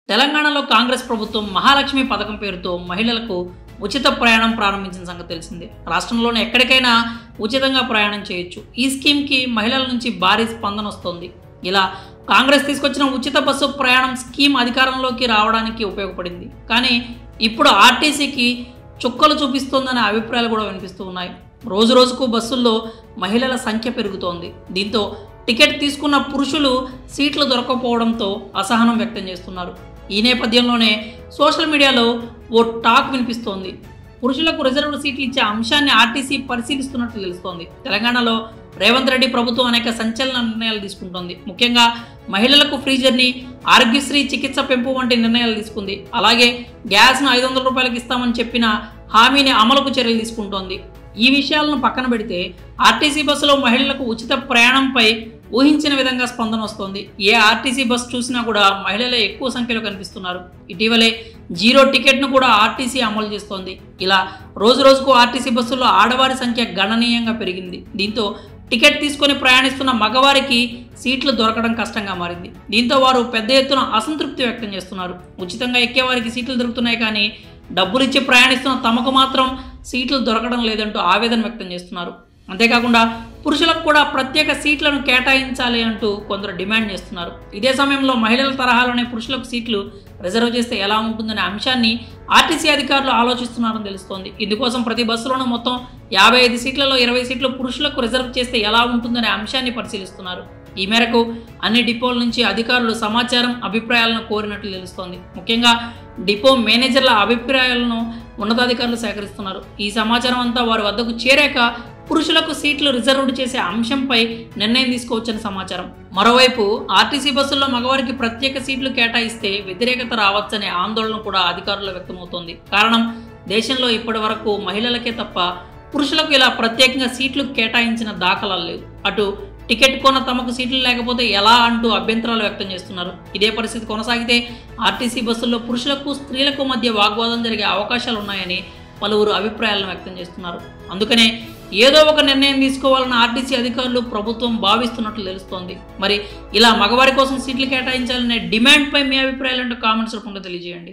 తెలంగాణలో కాంగ్రెస్ ప్రభుత్వం మహాలక్ష్మి పథకం పేరుతో మహిళలకు ఉచిత ప్రయాణం ప్రారంభించిన సంగతి తెలిసిందే. రాష్ట్రంలోని ఎక్కడికైనా ఉచితంగా ప్రయాణం చేయొచ్చు. ఈ స్కీమ్కి మహిళల నుంచి భారీ స్పందన వస్తోంది. ఇలా కాంగ్రెస్ తీసుకొచ్చిన ఉచిత బస్సు ప్రయాణం స్కీమ్ అధికారంలోకి రావడానికి ఉపయోగపడింది. కానీ ఇప్పుడు ఆర్టీసీకి చుక్కలు చూపిస్తోందనే అభిప్రాయాలు కూడా వినిపిస్తూ ఉన్నాయి. రోజు రోజుకు బస్సుల్లో మహిళల సంఖ్య పెరుగుతోంది. దీంతో టికెట్ తీసుకున్న పురుషులు సీట్లు దొరకకపోవడంతో అసహనం వ్యక్తం చేస్తున్నారు. ఈ నేపథ్యంలోనే సోషల్ మీడియాలో ఓ టాక్ వినిపిస్తోంది. పురుషులకు రిజర్వ్డ్ సీట్లు ఇచ్చే అంశాన్ని ఆర్టీసీ పరిశీలిస్తున్నట్లు తెలుస్తోంది. తెలంగాణలో రేవంత్ రెడ్డి ప్రభుత్వం అనేక సంచలన నిర్ణయాలు తీసుకుంటోంది. ముఖ్యంగా మహిళలకు ఫ్రీ జర్నీ, ఆరోగ్యశ్రీ చికిత్స పెంపు వంటి నిర్ణయాలు తీసుకుంది. అలాగే గ్యాస్ను 500 రూపాయలకు ఇస్తామని చెప్పిన హామీని అమలుకు చర్యలు తీసుకుంటోంది. ఈ విషయాలను పక్కన పెడితే ఆర్టీసీ బస్సులో మహిళలకు ఉచిత ప్రయాణంపై ఊహించిన విధంగా స్పందన వస్తోంది. ఏ ఆర్టీసీ బస్సు చూసినా కూడా మహిళలే ఎక్కువ సంఖ్యలో కనిపిస్తున్నారు. ఇటీవలే జీరో టికెట్ను కూడా ఆర్టీసీ అమలు చేస్తోంది. ఇలా రోజు రోజుకు ఆర్టీసీ బస్సుల్లో ఆడవారి సంఖ్య గణనీయంగా పెరిగింది. దీంతో టికెట్ తీసుకొని ప్రయాణిస్తున్న మగవారికి సీట్లు దొరకడం కష్టంగా మారింది. దీంతో వారు పెద్ద ఎత్తున అసంతృప్తి వ్యక్తం చేస్తున్నారు. ఉచితంగా ఎక్కేవారికి సీట్లు దొరుకుతున్నాయి, కానీ డబ్బులిచ్చి ప్రయాణిస్తున్న తమకు మాత్రం సీట్లు దొరకడం లేదంటూ ఆవేదన వ్యక్తం చేస్తున్నారు. అంతేకాకుండా పురుషులకు కూడా ప్రత్యేక సీట్లను కేటాయించాలి అంటూ కొందరు డిమాండ్ చేస్తున్నారు. ఇదే సమయంలో మహిళల తరహాలోనే పురుషులకు సీట్లు రిజర్వ్ చేస్తే ఎలా ఉంటుందనే అంశాన్ని ఆర్టీసీ అధికారులు ఆలోచిస్తున్నారని తెలుస్తోంది. ఇందుకోసం ప్రతి బస్సులోనూ మొత్తం 55 సీట్లలో 20 సీట్లు పురుషులకు రిజర్వ్ చేస్తే ఎలా ఉంటుందనే అంశాన్ని పరిశీలిస్తున్నారు. ఈ మేరకు అన్ని డిపోల నుంచి అధికారులు సమాచారం, అభిప్రాయాలను కోరినట్లు తెలుస్తోంది. ముఖ్యంగా డిపో మేనేజర్ల అభిప్రాయాలను ఉన్నతాధికారులు సేకరిస్తున్నారు. ఈ సమాచారం అంతా వారి వద్దకు చేరాక పురుషులకు సీట్లు రిజర్వ్డ్ చేసే అంశంపై నిర్ణయం తీసుకోవచ్చని సమాచారం. మరోవైపు ఆర్టీసీ బస్సుల్లో మగవారికి ప్రత్యేక సీట్లు కేటాయిస్తే వ్యతిరేకత రావచ్చనే ఆందోళన కూడా అధికారులు వ్యక్తమవుతోంది. కారణం, దేశంలో ఇప్పటి వరకు మహిళలకే తప్ప పురుషులకు ఇలా ప్రత్యేకంగా సీట్లు కేటాయించిన దాఖలాలు లేవు. అటు టికెట్ కొన్న తమకు సీట్లు లేకపోతే ఎలా అంటూ అభ్యంతరాలు వ్యక్తం చేస్తున్నారు. ఇదే పరిస్థితి కొనసాగితే ఆర్టీసీ బస్సుల్లో పురుషులకు స్త్రీలకు మధ్య వాగ్వాదం జరిగే అవకాశాలు ఉన్నాయని పలువురు అభిప్రాయాలను వ్యక్తం చేస్తున్నారు. అందుకనే ఏదో ఒక నిర్ణయం తీసుకోవాలని ఆర్టీసీ అధికారులు, ప్రభుత్వం భావిస్తున్నట్లు తెలుస్తోంది. మరి ఇలా మగవారి కోసం సీట్లు కేటాయించాలనే డిమాండ్పై మీ అభిప్రాయాలంటూ కామెంట్స్ రూపంలో తెలియజేయండి.